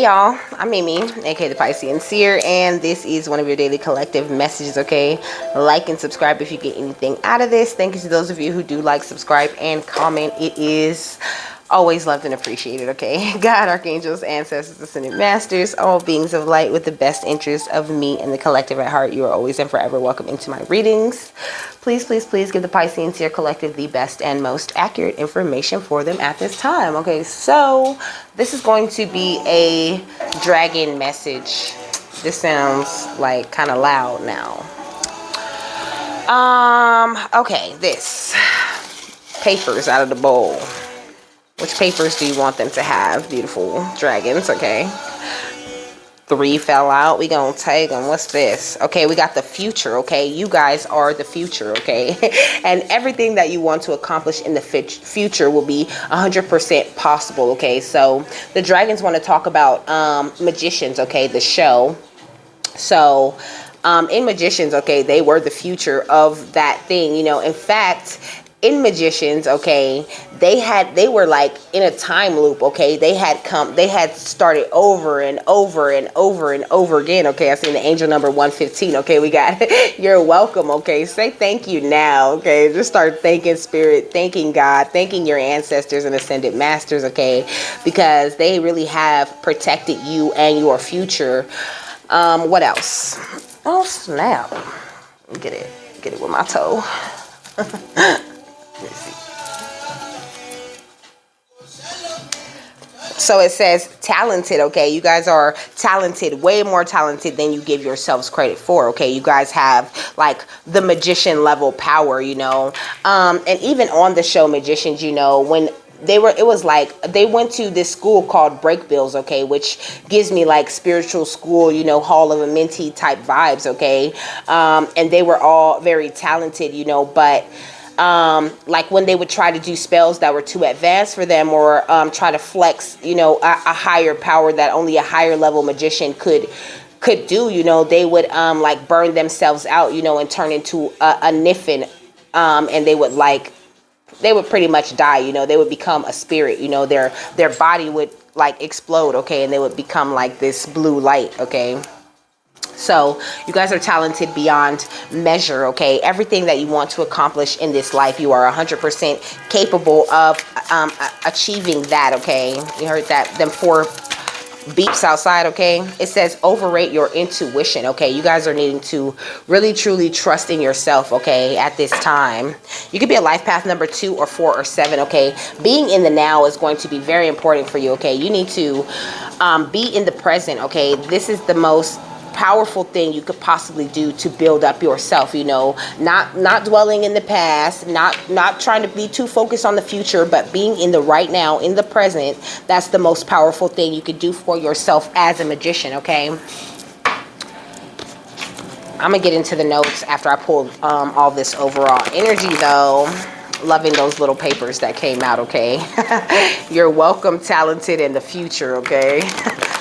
y'all, I'm Mimi, aka the Piscean Seer, and this is one of your daily collective messages, okay? Like and subscribe if you get anything out of this. Thank you to those of you who do like, subscribe, and comment. It is always loved and appreciated, okay? God, archangels, ancestors, ascended masters, all beings of light with the best interests of me and the collective at heart. You are always and forever welcome into my readings. Please, please, please give the Piscean Seer collective the best and most accurate information for them at this time. Okay, so this is going to be a dragon message. This sounds like kind of loud now. Okay, this. Papers out of the bowl. Which papers do you want them to have? Beautiful dragons, okay. 3 fell out. We gonna take them. What's this? Okay, we got the future, okay. You guys are the future, okay. And everything that you want to accomplish in the future will be 100% possible, okay. So the dragons want to talk about magicians, okay, the show. So in magicians, okay, they were the future of that thing, you know. In fact, in magicians, okay, they were like in a time loop, okay. They had started over and over and over and over again, okay. I seen the angel number 115, okay. We got you're welcome, okay. Say thank you now, okay. Just start thanking spirit, thanking God, thanking your ancestors and ascended masters, okay, because they really have protected you and your future. What else? Oh snap. Get it with my toe. Let's see. So it says talented, okay. You guys are talented, way more talented than you give yourselves credit for, okay. You guys have like the magician level power, you know. And even on the show Magicians, you know, when it was like they went to this school called Break Bills, okay, which gives me like spiritual school, you know, Hall of a Mentee type vibes, okay. And they were all very talented, you know, but like when they would try to do spells that were too advanced for them, or try to flex, you know, a higher power that only a higher level magician could do, you know, they would like burn themselves out, you know, and turn into a niffin, and they would pretty much die, you know. They would become a spirit, you know. Their body would like explode, okay, and they would become like this blue light, okay. So you guys are talented beyond measure, okay. Everything that you want to accomplish in this life, you are 100% capable of achieving that, okay. You heard that, them 4 beeps outside, okay. It says overrate your intuition, okay. You guys are needing to really truly trust in yourself, okay, at this time. You could be a life path number 2 or 4 or 7, okay. Being in the now is going to be very important for you, okay. You need to be in the present, okay. This is the most powerful thing you could possibly do to build up yourself, you know. Not dwelling in the past, not trying to be too focused on the future, but being in the right now, in the present. That's the most powerful thing you could do for yourself as a magician, okay. I'm gonna get into the notes after I pull all this overall energy though. Loving those little papers that came out, okay. You're welcome, talented in the future, okay.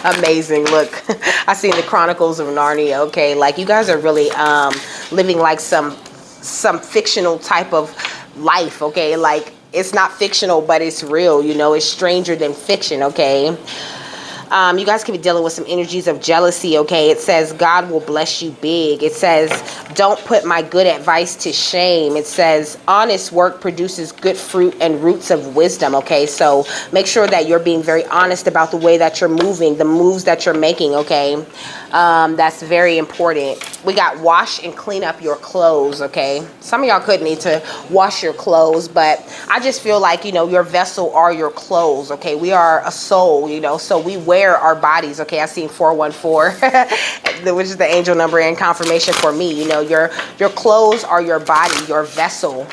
Amazing. Look, I seen the Chronicles of Narnia, okay. Like you guys are really living like some fictional type of life, okay. Like it's not fictional, but it's real, you know. It's stranger than fiction, okay. You guys could be dealing with some energies of jealousy, okay. It says God will bless you big. It says don't put my good advice to shame. It says honest work produces good fruit and roots of wisdom, okay. So make sure that you're being very honest about the way that you're moving, the moves that you're making, okay. That's very important. We got wash and clean up your clothes, okay. Some of y'all could need to wash your clothes, but I just feel like, you know, your vessel are your clothes, okay. We are a soul, you know, so we wear our bodies, okay. I seen 414, which is the angel number and confirmation for me. You know, your clothes are your body, your vessel.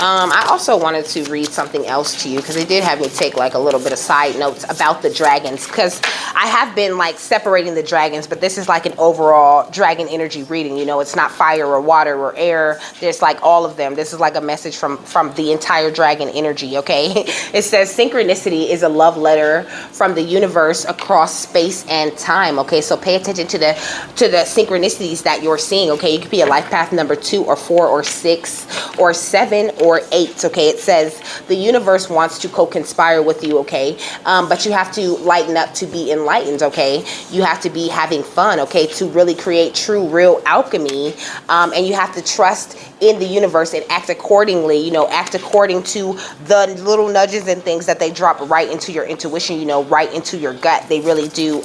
I also wanted to read something else to you because it did have me take like a little bit of side notes about the dragons, because I have been like separating the dragons, but this is like an overall dragon energy reading. You know, it's not fire or water or air. There's like all of them. This is like a message from the entire dragon energy, okay? It says synchronicity is a love letter from the universe across space and time, okay? So pay attention to the synchronicities that you're seeing, okay? You could be a life path number 2 or 4 or 6 or 7 or 4:8, okay? It says the universe wants to co-conspire with you, okay? But you have to lighten up to be enlightened, okay? You have to be having fun, okay, to really create true, real alchemy. And you have to trust in the universe and act accordingly, you know, act according to the little nudges and things that they drop right into your intuition, you know, right into your gut. They really do,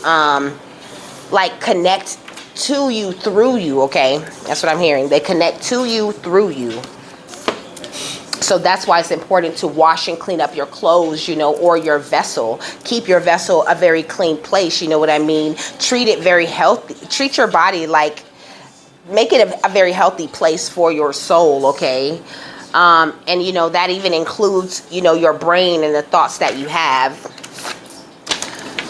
like, connect to you through you, okay? That's what I'm hearing. They connect to you through you. So that's why it's important to wash and clean up your clothes, you know, or your vessel. Keep your vessel a very clean place, you know what I mean? Treat it very healthy. Treat your body like, make it a very healthy place for your soul, okay? And, you know, that even includes, you know, your brain and the thoughts that you have.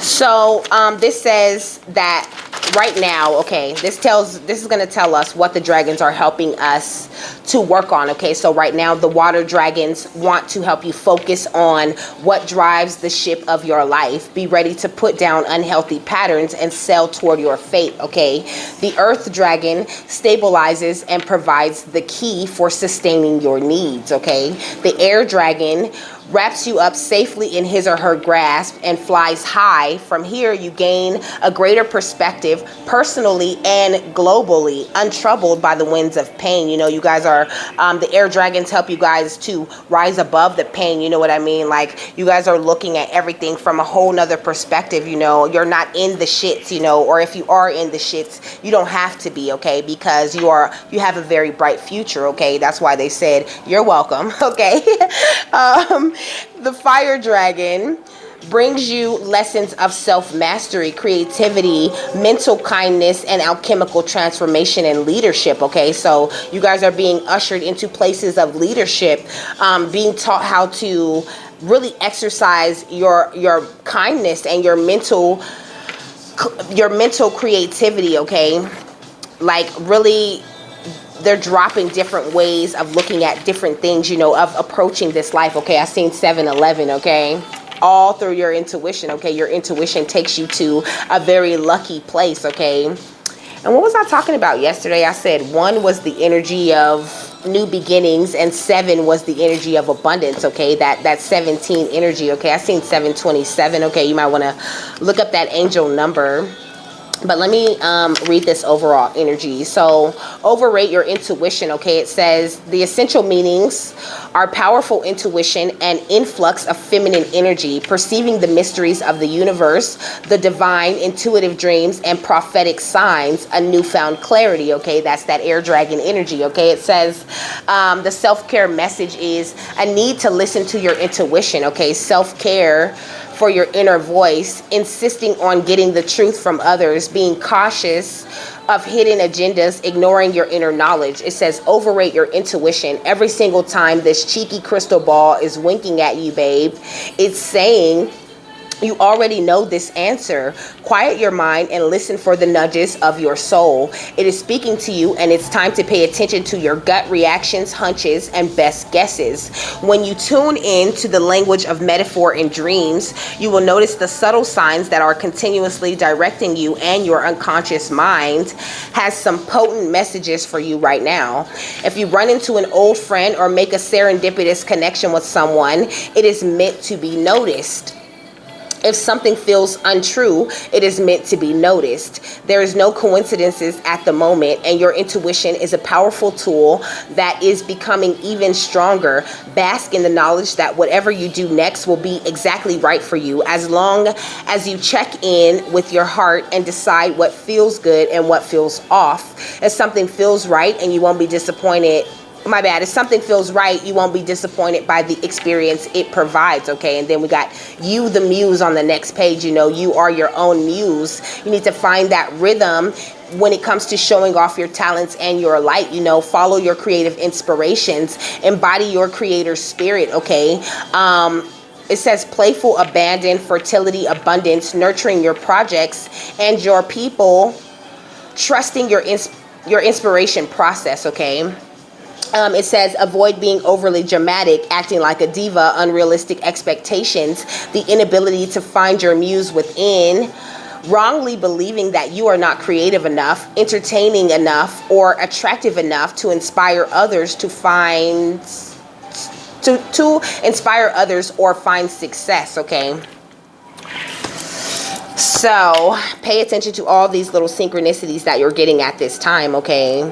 So this says that right now, okay, this is going to tell us what the dragons are helping us to work on, okay? So right now, the water dragons want to help you focus on what drives the ship of your life. Be ready to put down unhealthy patterns and sail toward your fate, okay? The earth dragon stabilizes and provides the key for sustaining your needs, okay? The air dragon wraps you up safely in his or her grasp and flies high. From here, you gain a greater perspective personally and globally, untroubled by the winds of pain. You know, you guys are, the air dragons help you guys to rise above the pain. You know what I mean? Like, you guys are looking at everything from a whole nother perspective. You know, you're not in the shits, you know, or if you are in the shits, you don't have to be, okay? Because you have a very bright future, okay? That's why they said, you're welcome, okay? The fire dragon brings you lessons of self-mastery, creativity, mental kindness, and alchemical transformation and leadership, okay? So you guys are being ushered into places of leadership, being taught how to really exercise your kindness and your mental creativity, okay? Like, really, they're dropping different ways of looking at different things, you know, of approaching this life, okay? I seen 7-Eleven, okay? All through your intuition, okay? Your intuition takes you to a very lucky place, okay? And what was I talking about yesterday? I said 1 was the energy of new beginnings and 7 was the energy of abundance, okay? That 17 energy, okay? I seen 727, okay? You might want to look up that angel number. But let me read this overall energy. So, overrate your intuition, okay? It says the essential meanings are powerful intuition and influx of feminine energy, perceiving the mysteries of the universe, the divine, intuitive dreams, and prophetic signs, a newfound clarity, okay? That's that air dragon energy, okay? It says the self-care message is a need to listen to your intuition, okay? Self-care for your inner voice, insisting on getting the truth from others, being cautious of hidden agendas, ignoring your inner knowledge. It says overrate your intuition. Every single time this cheeky crystal ball is winking at you, babe, it's saying, you already know this answer. Quiet your mind and listen for the nudges of your soul. It is speaking to you, and it's time to pay attention to your gut reactions, hunches, and best guesses. When you tune in to the language of metaphor and dreams, you will notice the subtle signs that are continuously directing you, and your unconscious mind has some potent messages for you right now. If you run into an old friend or make a serendipitous connection with someone, it is meant to be noticed. If something feels untrue, it is meant to be noticed. There is no coincidences at the moment, and your intuition is a powerful tool that is becoming even stronger. Bask in the knowledge that whatever you do next will be exactly right for you, as long as you check in with your heart and decide what feels good and what feels off. If something feels right, and you won't be disappointed. My bad. If something feels right, you won't be disappointed by the experience it provides, okay? And then we got you, the muse, on the next page. You know, you are your own muse. You need to find that rhythm when it comes to showing off your talents and your light. You know, follow your creative inspirations, embody your creator spirit, okay? It says playful abandon, fertility, abundance, nurturing your projects and your people, trusting your inspiration process, okay? It says avoid being overly dramatic, acting like a diva, unrealistic expectations, the inability to find your muse within, wrongly believing that you are not creative enough, entertaining enough, or attractive enough to inspire others to find to inspire others or find success, okay? So pay attention to all these little synchronicities that you're getting at this time, okay?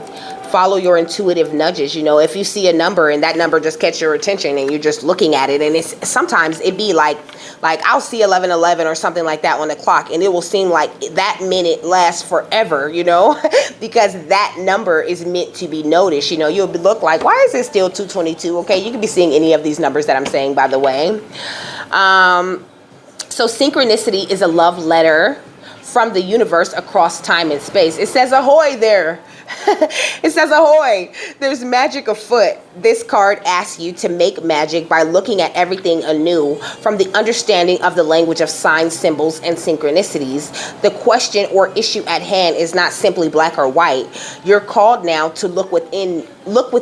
Follow your intuitive nudges. You know, if you see a number and that number just catch your attention and you're just looking at it, and it's sometimes it be like I'll see 11:11 or something like that on the clock, and it will seem like that minute lasts forever, you know, because that number is meant to be noticed. You know, you'll look like, why is it still 2:22? Okay, you could be seeing any of these numbers that I'm saying, by the way. So synchronicity is a love letter from the universe across time and space. It says ahoy there. It says ahoy. There's magic afoot. This card asks you to make magic by looking at everything anew from the understanding of the language of signs, symbols, and synchronicities. The question or issue at hand is not simply black or white. You're called now to look with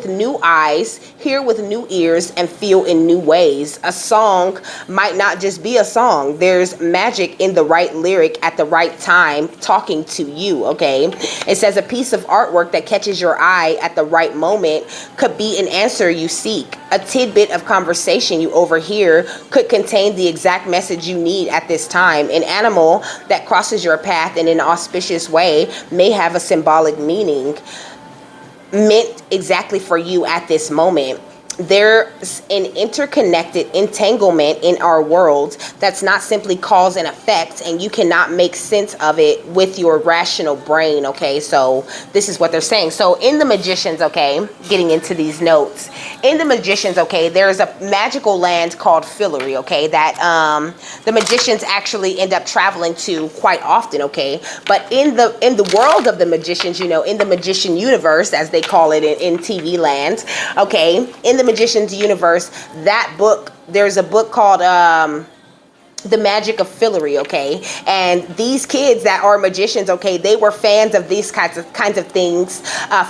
new eyes, hear with new ears, and feel in new ways. A song might not just be a song. There's magic in the right lyric at the right time talking to you, okay? It says a piece of artwork that catches your eye at the right moment could be an answer you seek. A tidbit of conversation you overhear could contain the exact message you need at this time. An animal that crosses your path in an auspicious way may have a symbolic meaning meant exactly for you at this moment. There's an interconnected entanglement in our world that's not simply cause and effect, and you cannot make sense of it with your rational brain, okay? So this is what they're saying. So in the Magicians, okay, getting into these notes, in the Magicians, okay, there's a magical land called Fillory, okay, that the Magicians actually end up traveling to quite often, okay? But in the world of the Magicians, you know, in the Magician universe, as they call it in TV land, okay, in the Magician's universe, that book, there's a book called The Magic of Fillory, okay? And these kids that are magicians, okay, they were fans of these kinds of things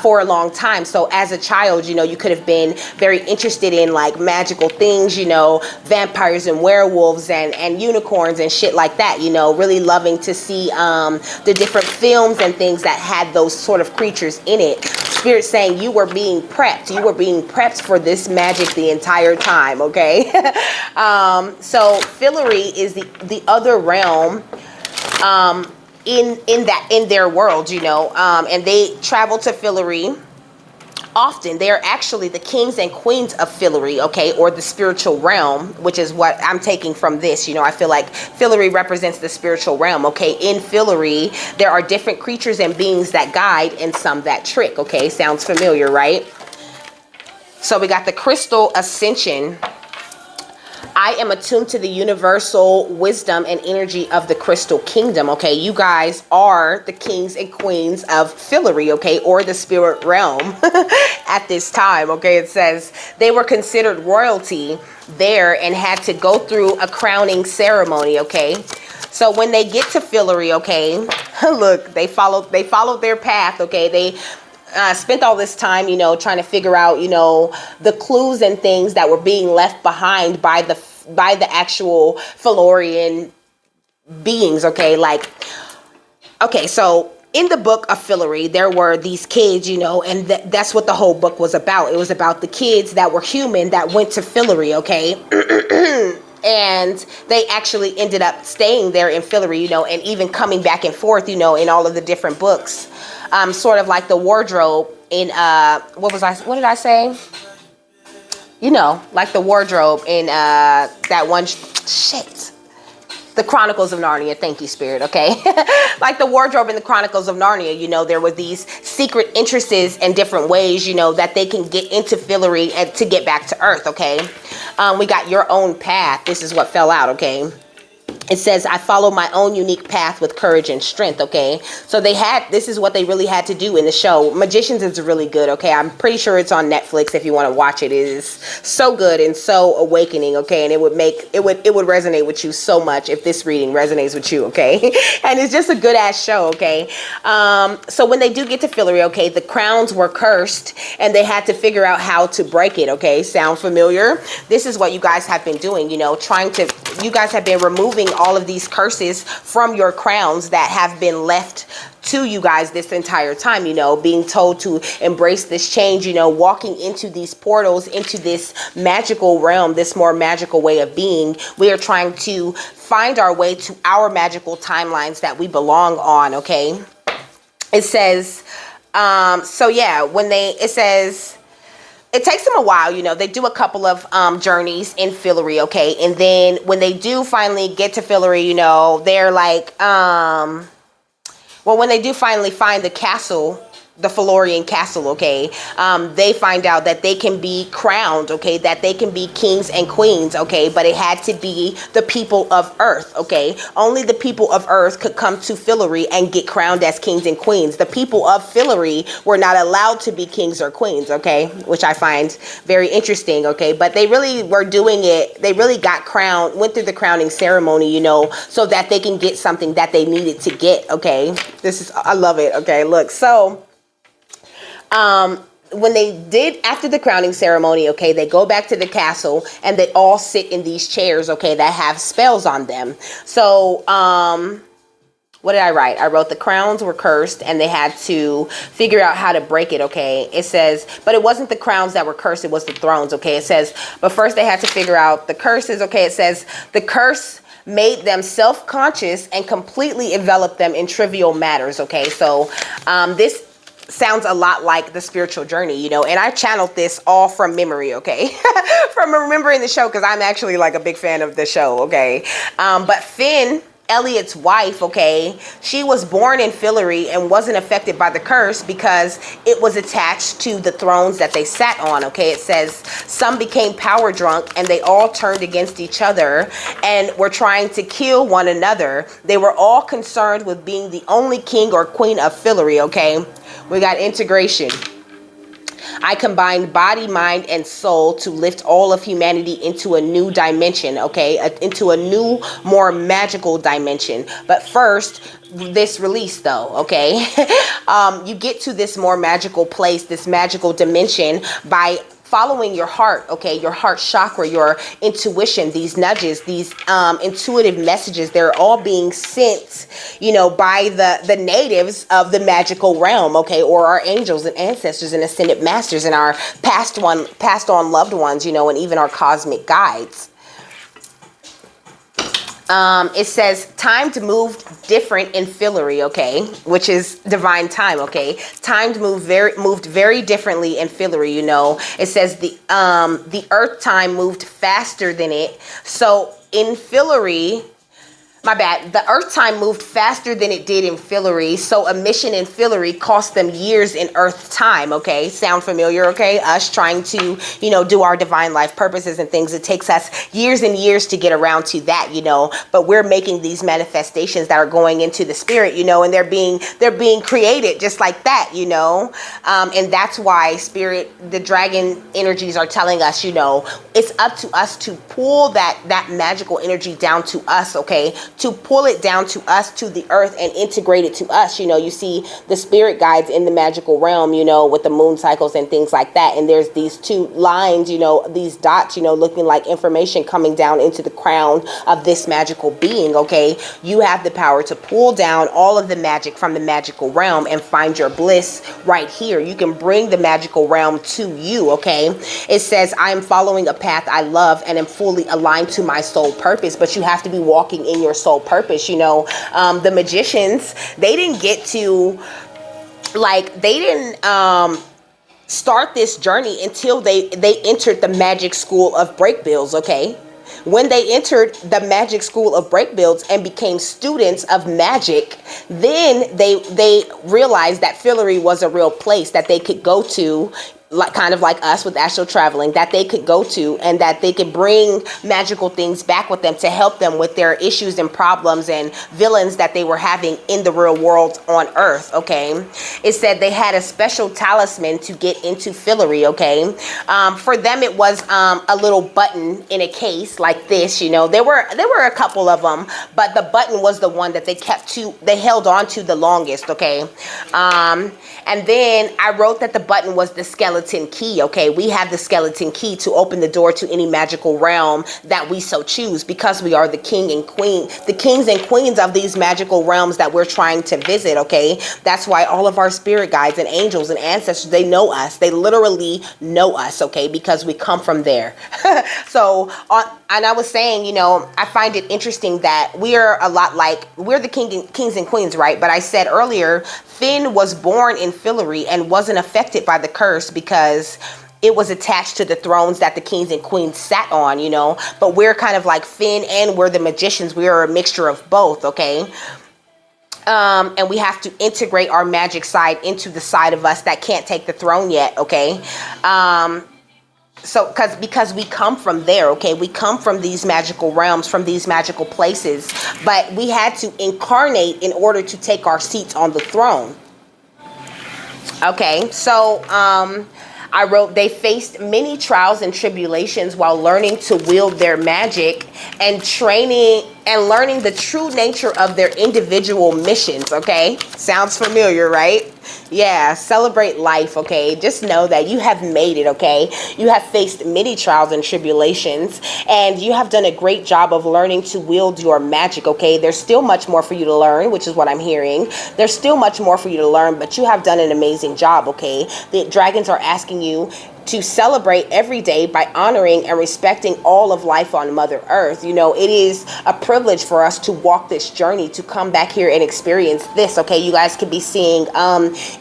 for a long time. So as a child, you know, you could have been very interested in like magical things, you know, vampires and werewolves and unicorns and shit like that, you know, really loving to see the different films and things that had those sort of creatures in it. Spirit saying you were being prepped. You were being prepped for this magic the entire time, okay? So Fillory is the other realm in their world, you know, and they travel to Fillory often. They are actually the kings and queens of Fillory, okay, or the spiritual realm, which is what I'm taking from this. You know, I feel like Fillory represents the spiritual realm, okay? In Fillory, there are different creatures and beings that guide and some that trick, okay? Sounds familiar, right? So we got the Crystal Ascension. I am attuned to the universal wisdom and energy of the Crystal Kingdom, okay? You guys are the kings and queens of Fillory, okay? Or the spirit realm at this time, okay? It says they were considered royalty there and had to go through a crowning ceremony, okay? So when they get to Fillory, okay, look, they followed their path, okay? They spent all this time, you know, trying to figure out, you know, the clues and things that were being left behind by the actual Fillorian beings, okay? Like, okay, so in the book of Fillory, there were these kids, you know, and that's what the whole book was about. It was about the kids that were human that went to Fillory, okay? And they actually ended up staying there in Fillory, you know, and even coming back and forth, you know, in all of the different books. Sort of like the wardrobe in, what did I say? You know, like the wardrobe in that one, shit. The Chronicles of Narnia. Thank you, Spirit. Okay. Like the wardrobe in the Chronicles of Narnia, you know, there were these secret entrances and different ways, you know, that they can get into Fillory and to get back to Earth. Okay. We got your own path. This is what fell out. Okay. It says, I follow my own unique path with courage and strength, okay? So this is what they really had to do in the show. Magicians is really good, okay? I'm pretty sure it's on Netflix if you want to watch it. It is so good and so awakening, okay? And it would resonate with you so much if this reading resonates with you, okay? And it's just a good ass show, okay? So when they do get to Fillory, okay, the crowns were cursed and they had to figure out how to break it, okay? Sound familiar? This is what you guys have been doing, you know, you guys have been removing all of these curses from your crowns that have been left to you guys this entire time, you know, being told to embrace this change, you know, walking into these portals, into this magical realm, this more magical way of being. We are trying to find our way to our magical timelines that we belong on, okay? It says, so yeah, it says, it takes them a while, you know, they do a couple of journeys in Fillory, okay? And then when they do finally get to Fillory, you know, they're like, well, when they do finally find the castle, the Fillorian castle, okay, they find out that they can be crowned, okay, that they can be kings and queens, okay, but it had to be the people of Earth, okay. Only the people of Earth could come to Fillory and get crowned as kings and queens. The people of Fillory were not allowed to be kings or queens, okay, which I find very interesting, okay, but they really were doing it. They really got crowned, went through the crowning ceremony, you know, so that they can get something that they needed to get, okay. I love it, okay. Look, so when they did, after the crowning ceremony, okay, they go back to the castle and they all sit in these chairs, okay, that have spells on them. So, what did I write? I wrote the crowns were cursed and they had to figure out how to break it, okay? It says, but it wasn't the crowns that were cursed, it was the thrones, okay? It says, but first they had to figure out the curses, okay? It says, the curse made them self-conscious and completely enveloped them in trivial matters, okay? So, this sounds a lot like the spiritual journey, you know, and I channeled this all from memory, okay, from remembering the show, because I'm actually like a big fan of the show, okay, but Finn, Elliot's wife, okay, she was born in Fillory and wasn't affected by the curse because it was attached to the thrones that they sat on, okay. It says some became power drunk and they all turned against each other and were trying to kill one another. They were all concerned with being the only king or queen of Fillory, okay. We got integration. I combined body, mind, and soul to lift all of humanity into a new dimension, okay? Into a new, more magical dimension. But first, this release though, okay? You get to this more magical place, this magical dimension by following your heart, okay, your heart chakra, your intuition, these nudges, these intuitive messages, they're all being sent, you know, by the natives of the magical realm, okay, or our angels and ancestors and ascended masters and our passed on loved ones, you know, and even our cosmic guides. It says time to move different in Fillory, okay, which is divine time, okay. Time moved very differently in Fillory, you know. It says the earth time moved faster than it. So in Fillory, my bad, the earth time moved faster than it did in Fillory. So a mission in Fillory cost them years in earth time, okay? Sound familiar, okay? Us trying to, you know, do our divine life purposes and things. It takes us years and years to get around to that, you know, but we're making these manifestations that are going into the spirit, you know, and they're being created just like that, you know? And that's why the dragon energies are telling us, you know, it's up to us to pull that magical energy down to us, okay? To pull it down to us, to the earth, and integrate it to us. You know, you see the spirit guides in the magical realm, you know, with the moon cycles and things like that. And there's these two lines, you know, these dots, you know, looking like information coming down into the crown of this magical being, okay? You have the power to pull down all of the magic from the magical realm and find your bliss right here. You can bring the magical realm to you, okay? It says, I am following a path I love and am fully aligned to my soul purpose, but you have to be walking in your soul purpose, you know. The magicians, they didn't get to, like, they didn't start this journey until they entered the magic school of Breakbills, okay. When they entered the magic school of Breakbills and became students of magic, then they realized that Fillory was a real place that they could go to, like kind of like us with astral traveling, that they could go to and that they could bring magical things back with them to help them with their issues and problems and villains that they were having in the real world on Earth, okay? It said they had a special talisman to get into Fillory, okay? For them, it was a little button in a case like this, you know. There were a couple of them, but the button was the one that they held on to the longest, okay? And then I wrote that the button was the skeleton skeleton key, okay? We have the skeleton key to open the door to any magical realm that we so choose, because we are the king and queen, the kings and queens of these magical realms that we're trying to visit, okay? That's why all of our spirit guides and angels and ancestors, they know us. They literally know us, okay? Because we come from there. So, and I was saying, you know, I find it interesting that we're a lot like, we're the kings and queens, right? But I said earlier, Finn was born in Fillory and wasn't affected by the curse because it was attached to the thrones that the kings and queens sat on, you know. But we're kind of like Finn, and we're the magicians. We are a mixture of both, okay? And we have to integrate our magic side into the side of us that can't take the throne yet, okay? So, because we come from there, okay? We come from these magical realms, from these magical places, but we had to incarnate in order to take our seats on the throne. Okay, so I wrote, they faced many trials and tribulations while learning to wield their magic and training and learning the true nature of their individual missions, okay? Sounds familiar, right? Yeah, celebrate life, okay? Just know that you have made it, okay? You have faced many trials and tribulations, and you have done a great job of learning to wield your magic, okay? There's still much more for you to learn, which is what I'm hearing. There's still much more for you to learn, but you have done an amazing job, okay? The dragons are asking you to celebrate every day by honoring and respecting all of life on Mother Earth. You know, it is a privilege for us to walk this journey, to come back here and experience this, okay? You guys could be seeing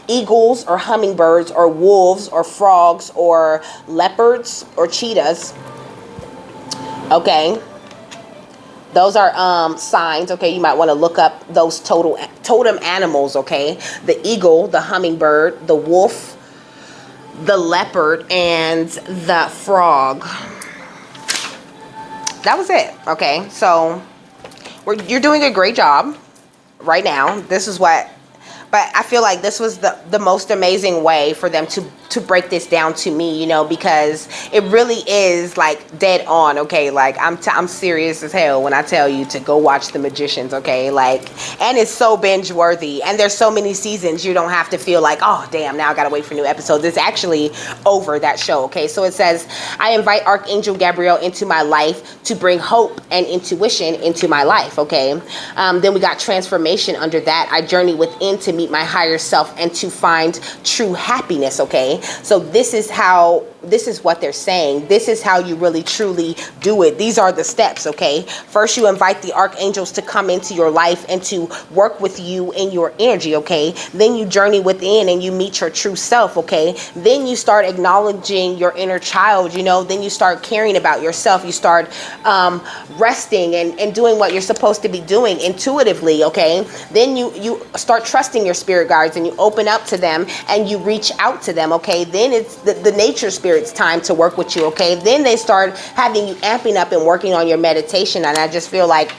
eagles or hummingbirds or wolves or frogs or leopards or cheetahs, okay? Those are signs, okay? You might want to look up those totem animals, okay? The eagle, the hummingbird, the wolf, the leopard, and the frog. That was it, okay? So you're doing a great job right now. This is what, but I feel like this was the most amazing way for them to break this down to me, you know, because it really is like dead on, okay? Like I'm serious as hell when I tell you to go watch The Magicians, okay? Like, and it's so binge worthy, and there's so many seasons. You don't have to feel like, oh damn, now I gotta wait for new episodes. It's actually over, that show, okay? So it says, I invite Archangel Gabriel into my life to bring hope and intuition into my life, okay? Then we got transformation under that. I journey within to meet my higher self and to find true happiness, okay? So this is what they're saying. This is how you really truly do it. These are the steps, okay? First, you invite the archangels to come into your life and to work with you in your energy, okay? Then you journey within and you meet your true self, okay? Then you start acknowledging your inner child, you know? Then you start caring about yourself. You start resting and doing what you're supposed to be doing intuitively, okay? Then you start trusting your spirit guides and you open up to them and you reach out to them, okay? Then it's the nature spirit's time to work with you, okay? Then they start having you amping up and working on your meditation, and I just feel like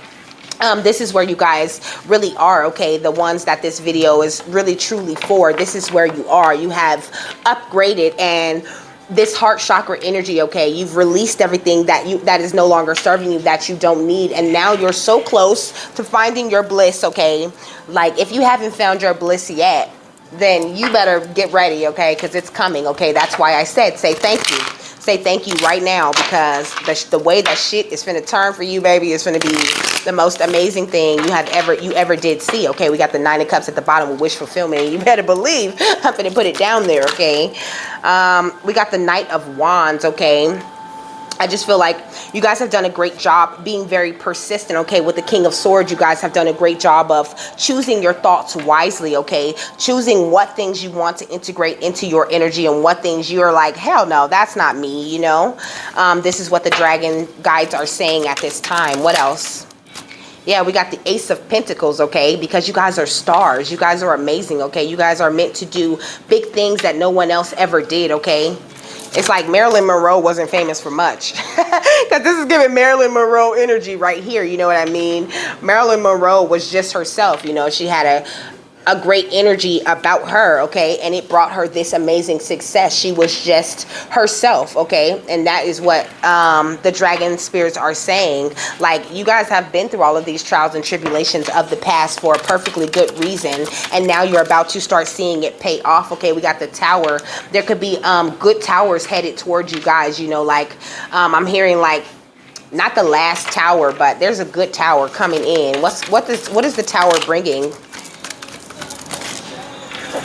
this is where you guys really are, okay? The ones that this video is really truly for. This is where you are. You have upgraded, and this heart chakra energy, okay? You've released everything that is no longer serving you, that you don't need, and now you're so close to finding your bliss, okay? Like, if you haven't found your bliss yet, then you better get ready, okay? Because it's coming, okay? That's why I said, say thank you. Say thank you right now, because the way that shit is finna turn for you, baby, is finna be the most amazing thing you ever did see, okay? We got the Nine of Cups at the bottom with wish fulfillment, and you better believe I'm finna put it down there, okay? We got the Knight of Wands, okay? I just feel like you guys have done a great job being very persistent, okay? With the King of Swords, you guys have done a great job of choosing your thoughts wisely, okay? Choosing what things you want to integrate into your energy and what things you're like, hell no, that's not me, you know? This is what the dragon guides are saying at this time. What else? Yeah, we got the Ace of Pentacles, okay? Because you guys are stars. You guys are amazing, okay? You guys are meant to do big things that no one else ever did, okay? It's like Marilyn Monroe wasn't famous for much. Because this is giving Marilyn Monroe energy right here. You know what I mean? Marilyn Monroe was just herself. You know, she had a great energy about her, okay, and it brought her this amazing success. She was just herself, okay, and that is what the dragon spirits are saying. Like, you guys have been through all of these trials and tribulations of the past for a perfectly good reason, and now you're about to start seeing it pay off, okay. We got the tower. There could be good towers headed towards you guys, you know, like I'm hearing like, not the last tower, but there's a good tower coming in. What is the tower bringing?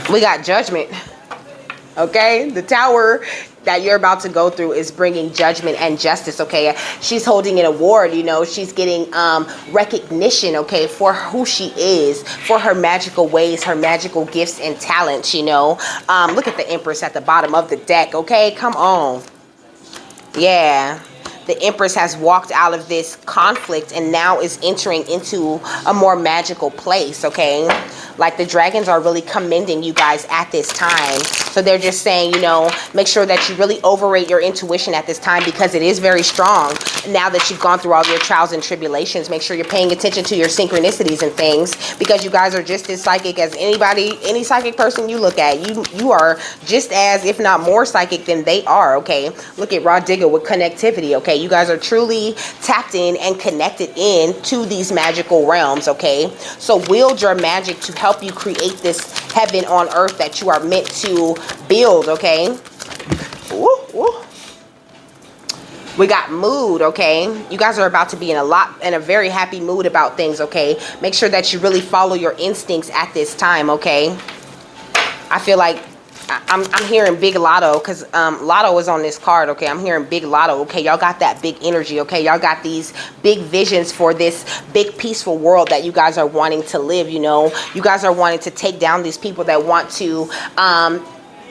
We got judgment, okay? The tower that you're about to go through is bringing judgment and justice, okay? She's holding an award, you know. She's getting recognition, okay, for who she is, for her magical ways, her magical gifts and talents, you know. Look at the Empress at the bottom of the deck, okay? Come on. Yeah. The Empress has walked out of this conflict and now is entering into a more magical place, okay? Like, the dragons are really commending you guys at this time. So they're just saying, you know, make sure that you really overrate your intuition at this time, because it is very strong. Now that you've gone through all your trials and tribulations, make sure you're paying attention to your synchronicities and things, because you guys are just as psychic as anybody, any psychic person you look at. You are just as, if not more psychic than they are, okay? Look at Raw Digger with connectivity, okay? You guys are truly tapped in and connected in to these magical realms, okay? So wield your magic to help you create this heaven on earth that you are meant to build, okay? Woo, woo. We got mood, okay? You guys are about to be in a very happy mood about things, okay? Make sure that you really follow your instincts at this time, okay? I feel like I'm hearing big lotto, because lotto is on this card, okay? I'm hearing big lotto, okay? Y'all got that big energy, okay? Y'all got these big visions for this big peaceful world that you guys are wanting to live, you know? You guys are wanting to take down these people that want to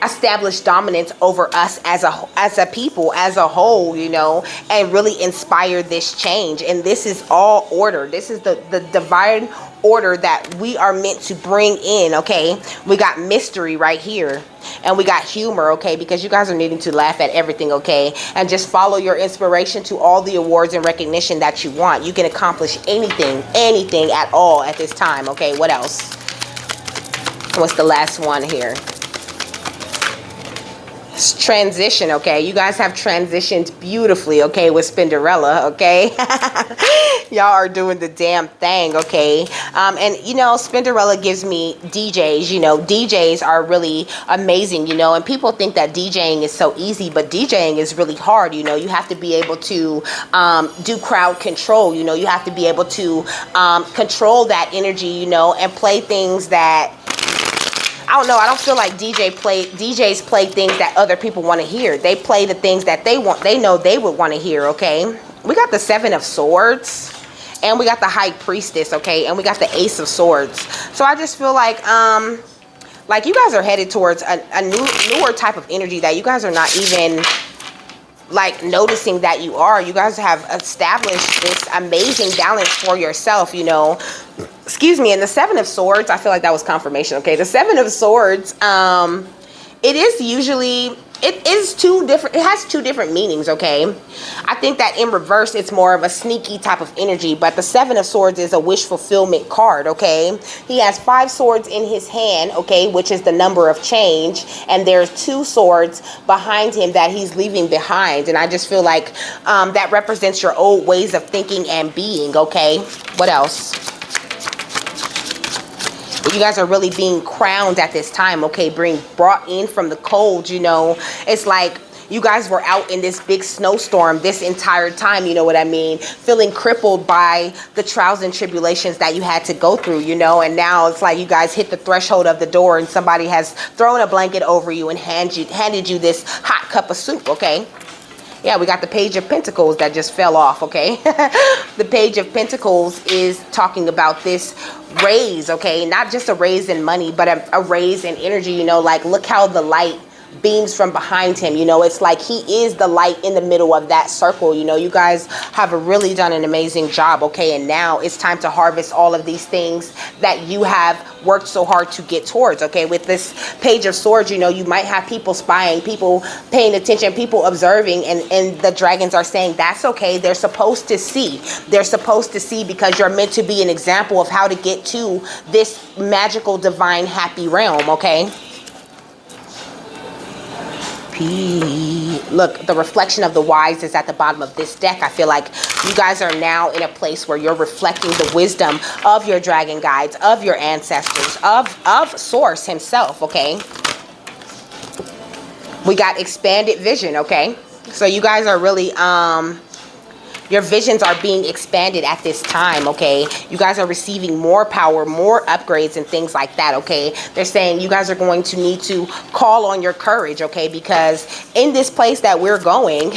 establish dominance over us as a people, as a whole, you know, and really inspire this change. And this is all order. This is the divine order that we are meant to bring in, okay? We got mystery right here, and we got humor, okay? Because you guys are needing to laugh at everything, okay? And just follow your inspiration to all the awards and recognition that you want. You can accomplish anything at all at this time, okay? What else? What's the last one here? Transition, okay? You guys have transitioned beautifully, okay, with Spinderella, okay? Y'all are doing the damn thing, okay? And, you know, Spinderella gives me DJs, you know. DJs are really amazing, you know, and people think that DJing is so easy, but DJing is really hard, you know. You have to be able to do crowd control, you know. You have to be able to control that energy, you know, and play things that, I don't know, I don't feel like DJs play things that other people want to hear. They play the things that they know they would want to hear, okay? We got the Seven of Swords, and we got the High Priestess, okay? And we got the Ace of Swords. So I just feel like you guys are headed towards a newer type of energy that you guys are not even like noticing that you are. You guys have established this amazing balance for yourself, you know. Excuse me. And the Seven of Swords, I feel like that was confirmation, okay? The Seven of Swords, it has two different meanings, okay? I think that in reverse, it's more of a sneaky type of energy, but the Seven of Swords is a wish fulfillment card, okay? He has 5 swords in his hand, okay, which is the number of change, and there's 2 swords behind him that he's leaving behind, and I just feel like that represents your old ways of thinking and being, okay? What else? You guys are really being crowned at this time, okay? Being brought in from the cold, you know. It's like you guys were out in this big snowstorm this entire time, you know what I mean? Feeling crippled by the trials and tribulations that you had to go through, you know. And now it's like you guys hit the threshold of the door and somebody has thrown a blanket over you and handed you this hot cup of soup, okay? Yeah, we got the Page of Pentacles that just fell off, okay? The Page of Pentacles is talking about this raise, okay? Not just a raise in money, but a raise in energy, you know, like look how the light beams from behind him. You know, it's like he is the light in the middle of that circle. You know, you guys have really done an amazing job, okay? And now it's time to harvest all of these things that you have worked so hard to get towards, okay? With this Page of Swords, you know, you might have people spying, people paying attention, people observing, and the dragons are saying that's okay. They're supposed to see. They're supposed to see, because you're meant to be an example of how to get to this magical, divine, happy realm, okay? Look, the reflection of the wise is at the bottom of this deck. I feel like you guys are now in a place where you're reflecting the wisdom of your dragon guides, of your ancestors, of Source himself, okay? We got expanded vision, okay? So you guys are really, your visions are being expanded at this time, okay? You guys are receiving more power, more upgrades and things like that, okay? They're saying you guys are going to need to call on your courage, okay? Because in this place that we're going,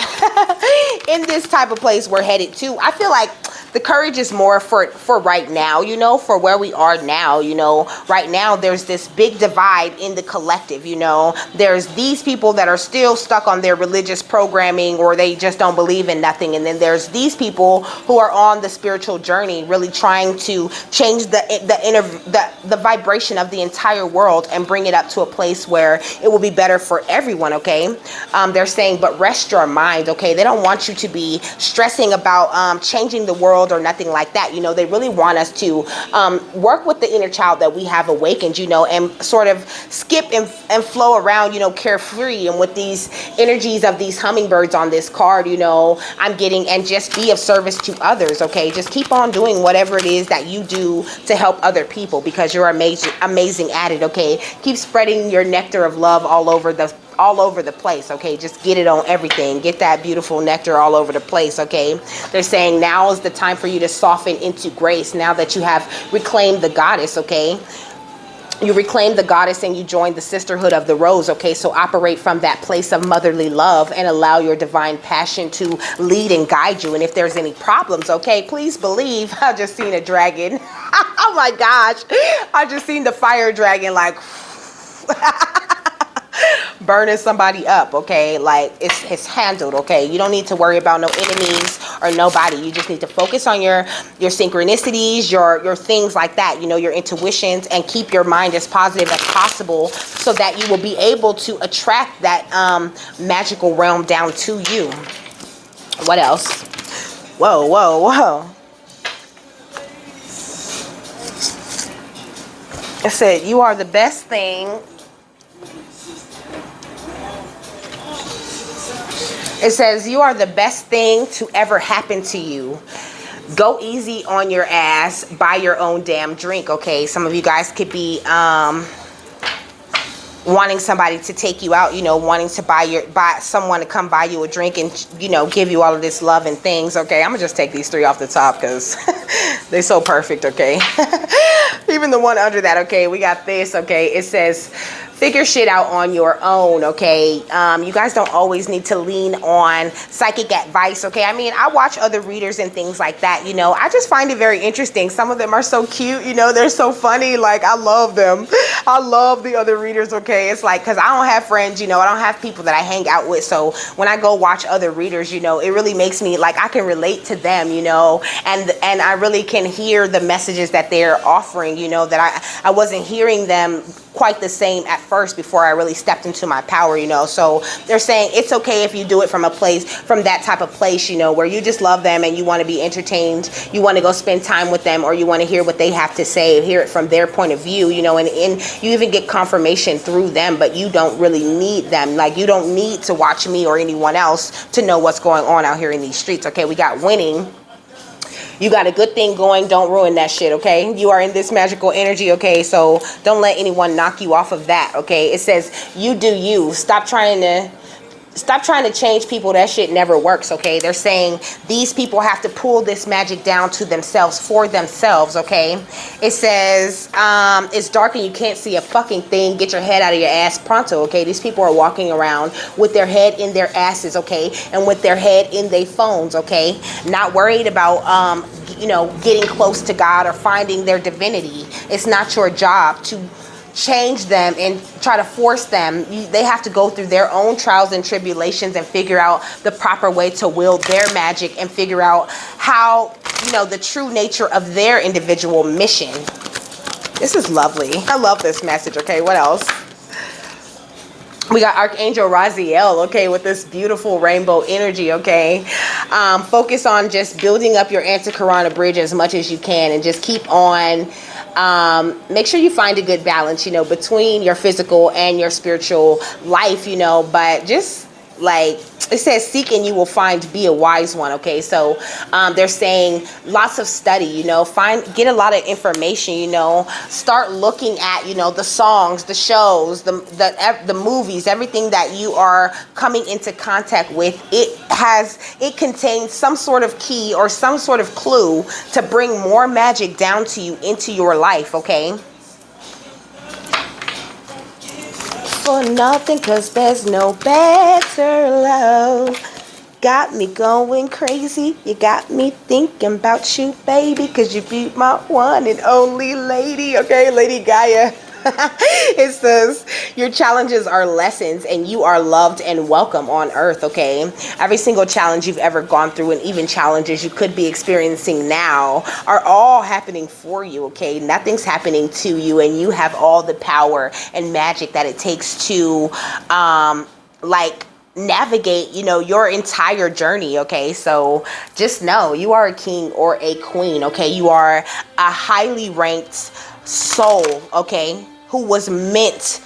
in this type of place we're headed to, I feel like the courage is more for right now, you know, for where we are now, you know. Right now, there's this big divide in the collective, you know. There's these people that are still stuck on their religious programming, or they just don't believe in nothing. And then there's these people who are on the spiritual journey, really trying to change the vibration of the entire world and bring it up to a place where it will be better for everyone, okay? They're saying, but rest your mind, okay? They don't want you to be stressing about changing the world or nothing like that. You know, they really want us to work with the inner child that we have awakened, you know, and sort of skip and flow around, you know, carefree. And with these energies of these hummingbirds on this card, you know, I'm getting, and just be of service to others, okay? Just keep on doing whatever it is that you do to help other people, because you're amazing at it, okay? Keep spreading your nectar of love all over the place, okay? Just get it on everything. Get that beautiful nectar all over the place, okay? They're saying now is the time for you to soften into grace, now that you have reclaimed the goddess, okay? You reclaim the goddess and you join the sisterhood of the rose, okay? So operate from that place of motherly love and allow your divine passion to lead and guide you. And if there's any problems, okay, please believe. I just seen a dragon. Oh my gosh. I just seen the fire dragon, like burning somebody up, okay? Like it's handled, okay? You don't need to worry about no enemies or nobody. You just need to focus on your synchronicities, your things like that, you know, your intuitions, and keep your mind as positive as possible so that you will be able to attract that magical realm down to you. What else? Whoa, whoa, whoa. It said, you are the best thing. It says, you are the best thing to ever happen to you. Go easy on your ass. Buy your own damn drink, okay? Some of you guys could be wanting somebody to take you out, you know, wanting to buy someone to come buy you a drink and, you know, give you all of this love and things, okay? I'm gonna just take these three off the top because they're so perfect, okay? Even the one under that, okay? We got this, okay? It says, figure shit out on your own, okay? You guys don't always need to lean on psychic advice, okay? I mean, I watch other readers and things like that, you know. I just find it very interesting. Some of them are so cute, you know. They're so funny. Like, I love them. I love the other readers, okay? It's like, because I don't have friends, you know. I don't have people that I hang out with. So when I go watch other readers, you know, it really makes me, like, I can relate to them, you know. And I really can hear the messages that they're offering, you know, that I wasn't hearing them quite the same at first before I really stepped into my power, you know. So they're saying it's okay if you do it from a place, from that type of place, you know, where you just love them and you want to be entertained, you want to go spend time with them, or you want to hear what they have to say, hear it from their point of view, you know, and you even get confirmation through them, but you don't really need them. Like, you don't need to watch me or anyone else to know what's going on out here in these streets, okay? We got winning. You got a good thing going. Don't ruin that shit, okay? You are in this magical energy, okay? So don't let anyone knock you off of that, okay? It says, you do you. Stop trying to change people. That shit never works, okay? They're saying these people have to pull this magic down to themselves, for themselves, okay? It says, it's dark and you can't see a fucking thing. Get your head out of your ass pronto, okay? These people are walking around with their head in their asses, okay? And with their head in their phones, okay? Not worried about, you know, getting close to God or finding their divinity. It's not your job to change them and try to force them. They have to go through their own trials and tribulations and figure out the proper way to wield their magic and figure out how, you know, the true nature of their individual mission. This is lovely. I love this message. Okay, what else? We got Archangel Raziel, okay, with this beautiful rainbow energy, okay? Focus on just building up your anti-Karana bridge as much as you can and just keep on, make sure you find a good balance, you know, between your physical and your spiritual life, you know, but just like it says, seek and you will find, be a wise one. Okay, so they're saying lots of study, you know, get a lot of information, you know, start looking at, you know, the songs, the shows, the movies, everything that you are coming into contact with. It contains some sort of key or some sort of clue to bring more magic down to you into your life. Okay. For nothing, cause there's no better love. Got me going crazy. You got me thinking about you, baby, cause you be my one and only lady. Okay, Lady Gaia. It says your challenges are lessons and you are loved and welcome on earth. Okay, every single challenge you've ever gone through and even challenges you could be experiencing now are all happening for you. Okay, nothing's happening to you and you have all the power and magic that it takes to like navigate, you know, your entire journey. Okay, so just know you are a king or a queen. Okay, you are a highly ranked soul, okay, who was meant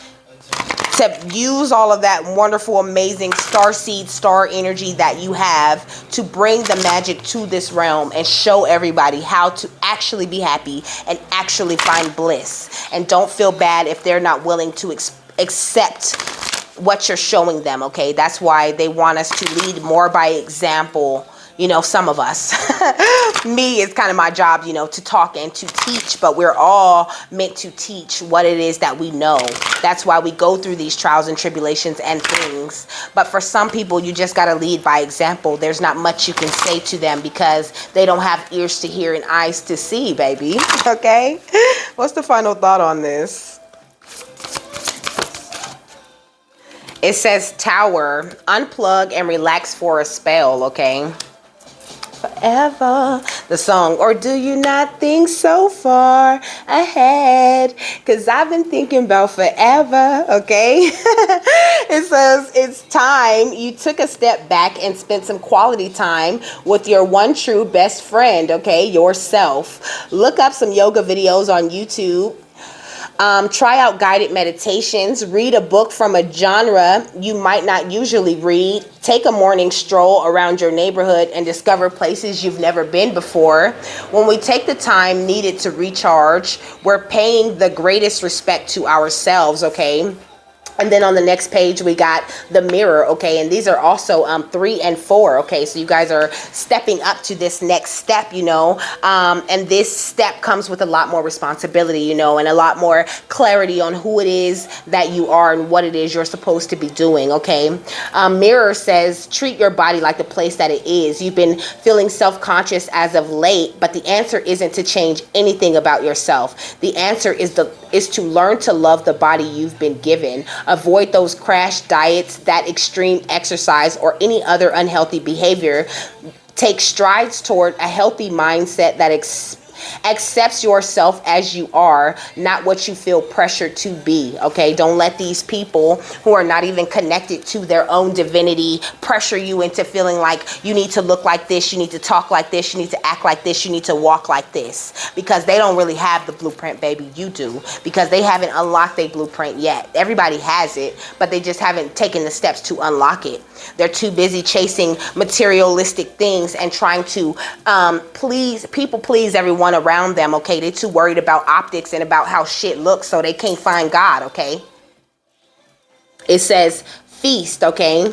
to use all of that wonderful, amazing star seed, star energy that you have to bring the magic to this realm and show everybody how to actually be happy and actually find bliss. And don't feel bad if they're not willing to accept what you're showing them. Okay, that's why they want us to lead more by example. You know, some of us, me, it's kind of my job, you know, to talk and to teach, but we're all meant to teach what it is that we know. That's why we go through these trials and tribulations and things. But for some people, you just got to lead by example. There's not much you can say to them because they don't have ears to hear and eyes to see, baby. Okay. What's the final thought on this? It says Tower, unplug and relax for a spell. Okay. Forever, the song. Or do you not think so far ahead? Because I've been thinking about forever. Okay. It says it's time you took a step back and spent some quality time with your one true best friend. Okay, yourself. Look up some yoga videos on YouTube. Try out guided meditations, read a book from a genre you might not usually read, take a morning stroll around your neighborhood and discover places you've never been before. When we take the time needed to recharge, we're paying the greatest respect to ourselves, okay? And then on the next page, we got the mirror, okay? And these are also 3 and 4, okay? So you guys are stepping up to this next step, you know? And this step comes with a lot more responsibility, you know, and a lot more clarity on who it is that you are and what it is you're supposed to be doing, okay? Mirror says, treat your body like the place that it is. You've been feeling self-conscious as of late, but the answer isn't to change anything about yourself. The answer is to learn to love the body you've been given. Avoid those crash diets, that extreme exercise, or any other unhealthy behavior. Take strides toward a healthy mindset that accepts yourself as you are, not what you feel pressured to be. Okay, don't let these people who are not even connected to their own divinity pressure you into feeling like you need to look like this, you need to talk like this, you need to act like this, you need to walk like this, because they don't really have the blueprint, baby. You do, because they haven't unlocked their blueprint yet. Everybody has it, but they just haven't taken the steps to unlock it. They're too busy chasing materialistic things and trying to please everyone around them. Okay, they're too worried about optics and about how shit looks, so they can't find God. Okay, it says feast. Okay,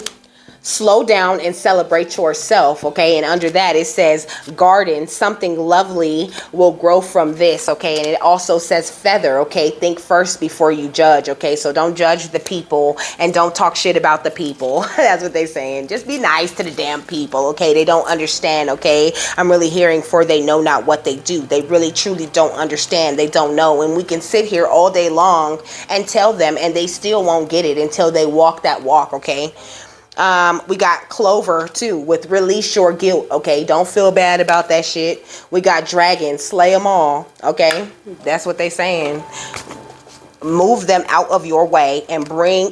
slow down and celebrate yourself, okay? And under that it says garden, something lovely will grow from this, okay? And it also says feather, okay? Think first before you judge, okay? So don't judge the people and don't talk shit about the people. That's what they're saying. Just be nice to the damn people, okay? They don't understand, okay? I'm really hearing for they know not what they do. They really truly don't understand. They don't know. And we can sit here all day long and tell them and they still won't get it until they walk that walk, okay? We got Clover too with release your guilt, okay? Don't feel bad about that shit. We got Dragon, slay them all, okay? That's what they saying. Move them out of your way and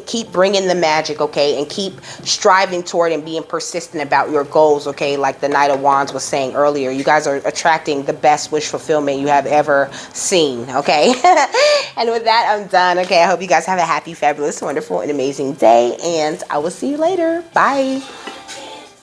keep bringing the magic, okay? And keep striving toward and being persistent about your goals, okay? Like the Knight of Wands was saying earlier, you guys are attracting the best wish fulfillment you have ever seen, okay? And with that, I'm done, okay? I hope you guys have a happy, fabulous, wonderful, and amazing day, and I will see you later. Bye.